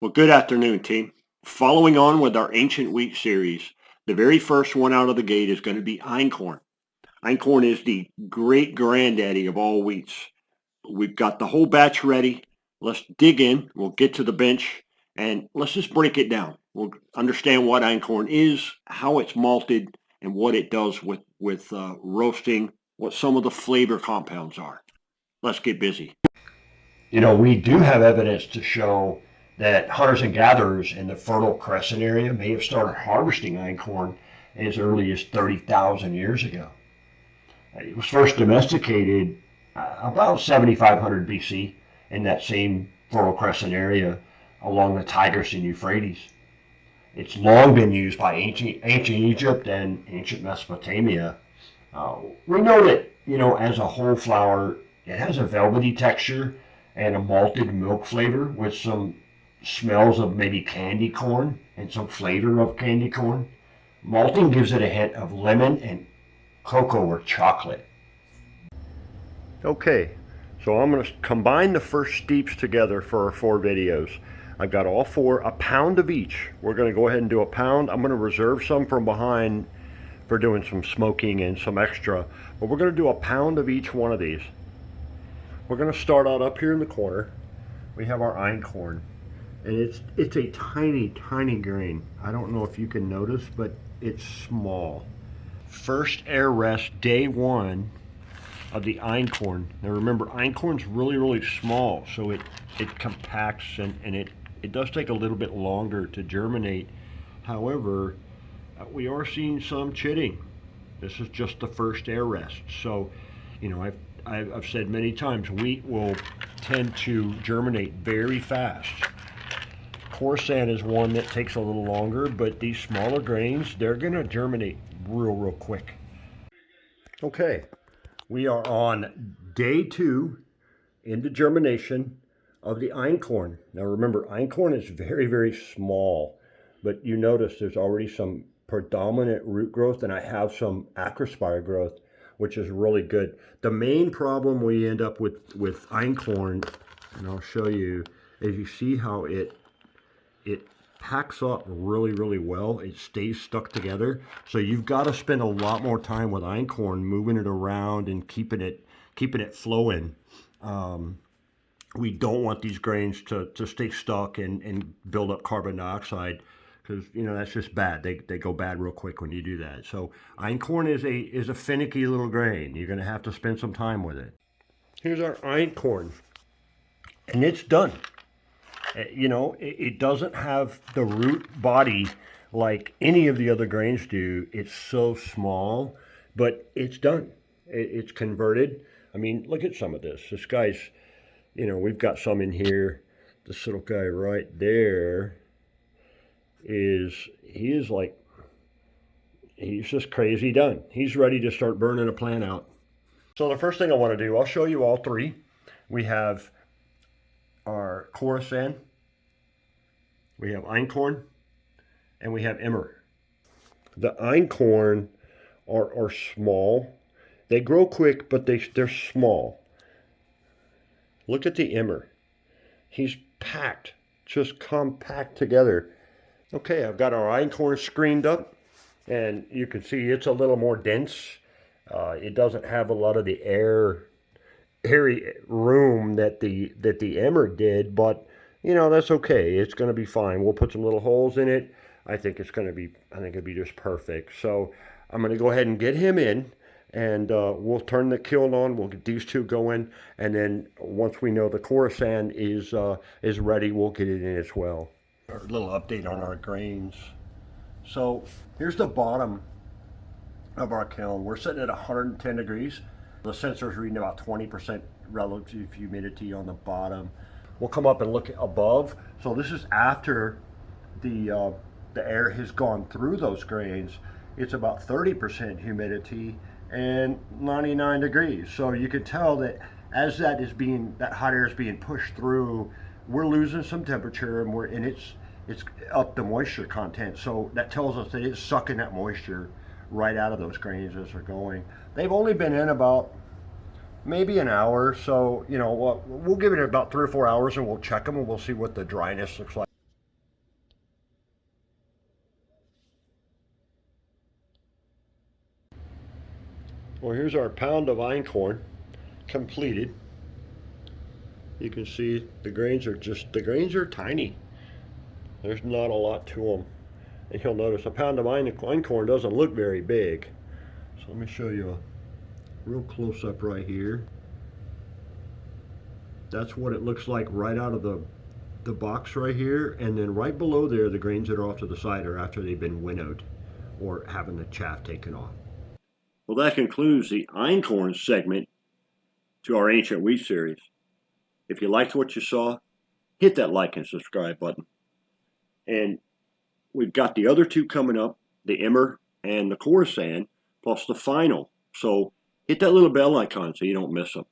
Well, good afternoon, team. Following on with our Ancient Wheat series, the very first one out of the gate is going to be Einkhorn. Einkhorn is the great granddaddy of all wheats. We've got the whole batch ready. Let's dig in. We'll get to the bench and let's just break it down. We'll understand what Einkhorn is, how it's malted, and what it does with roasting, what some of the flavor compounds are. Let's get busy. We do have evidence to show that hunters and gatherers in the Fertile Crescent area may have started harvesting einkorn as early as 30,000 years ago. It was first domesticated about 7,500 BC in that same Fertile Crescent area along the Tigris and Euphrates. It's long been used by ancient Egypt and ancient Mesopotamia. We know that, as a whole flour, it has a velvety texture and a malted milk flavor with some smells of maybe candy corn and some flavor of candy corn. Malting gives it a hint of lemon and cocoa or chocolate. Okay, so I'm going to combine the first steeps together for our 4 videos. I've got all 4, a pound of each. We're going to go ahead and do a pound. I'm going to reserve some from behind for doing some smoking and some extra, but we're going to do a pound of each one of these. We're going to start out up here in the corner. We have our einkorn, and it's a tiny, tiny grain. I don't know if you can notice, but it's small. First air rest, day 1 of the einkorn. Now remember, einkorn's really, really small, so it compacts and it does take a little bit longer to germinate. However, we are seeing some chitting. This is just the first air rest. So, I've said many times, wheat will tend to germinate very fast. Coruscant is one that takes a little longer, but these smaller grains, they're going to germinate real, real quick. Okay, we are on day 2 into germination of the einkorn. Now remember, einkorn is very, very small, but you notice there's already some predominant root growth, and I have some acrospire growth, which is really good. The main problem we end up with einkorn, and I'll show you, is you see how it packs up really, really well. It stays stuck together. So you've got to spend a lot more time with einkorn, moving it around and keeping it flowing. We don't want these grains to stay stuck and build up carbon dioxide, because that's just bad. They go bad real quick when you do that. So einkorn is a finicky little grain. You're going to have to spend some time with it. Here's our einkorn, and it's done. It doesn't have the root body like any of the other grains do. It's so small, but it's done. It's converted. I mean, look at some of this. This guy's, we've got some in here. This little guy right there he's just crazy done. He's ready to start burning a plant out. So the first thing I want to do, I'll show you all 3. We have our Coruscant, we have einkorn, and we have emmer. The einkorn are small. They grow quick, but they're small. Look at the emmer. He's packed, just compact together. Okay, I've got our einkorn screened up, and you can see it's a little more dense. It doesn't have a lot of the airy room that the emmer did, but that's okay. It's going to be fine. We'll put some little holes in it. I think it'll be just perfect. So I'm going to go ahead and get him in, and we'll turn the kiln on. We'll get these 2 going, and then once we know the Coruscant is ready, we'll get it in as well. A little update on our grains. So here's the bottom of our kiln. We're sitting at 110 degrees. The sensor's reading about 20% relative humidity on the bottom. We'll come up and look above. So this is after the air has gone through those grains. It's about 30% humidity and 99 degrees. So you can tell that as that hot air is being pushed through, we're losing some temperature, and it's up the moisture content. So that tells us that it's sucking that moisture right out of those grains as they're going. They've only been in about maybe an hour, so we'll give it about 3 or 4 hours, and we'll check them, and we'll see what the dryness looks like. Well, here's our pound of einkorn completed. You can see the grains are tiny. There's not a lot to them. And you'll notice a pound of einkorn doesn't look very big. So let me show you a real close up right here. That's what it looks like right out of the box right here. And then right below there, the grains that are off to the side are after they've been winnowed or having the chaff taken off. Well, that concludes the Einkhorn segment to our Ancient Wheat series. If you liked what you saw, hit that like and subscribe button. And we've got the other two coming up, the Emmer and the Khorasan, plus the final. So hit that little bell icon so you don't miss them.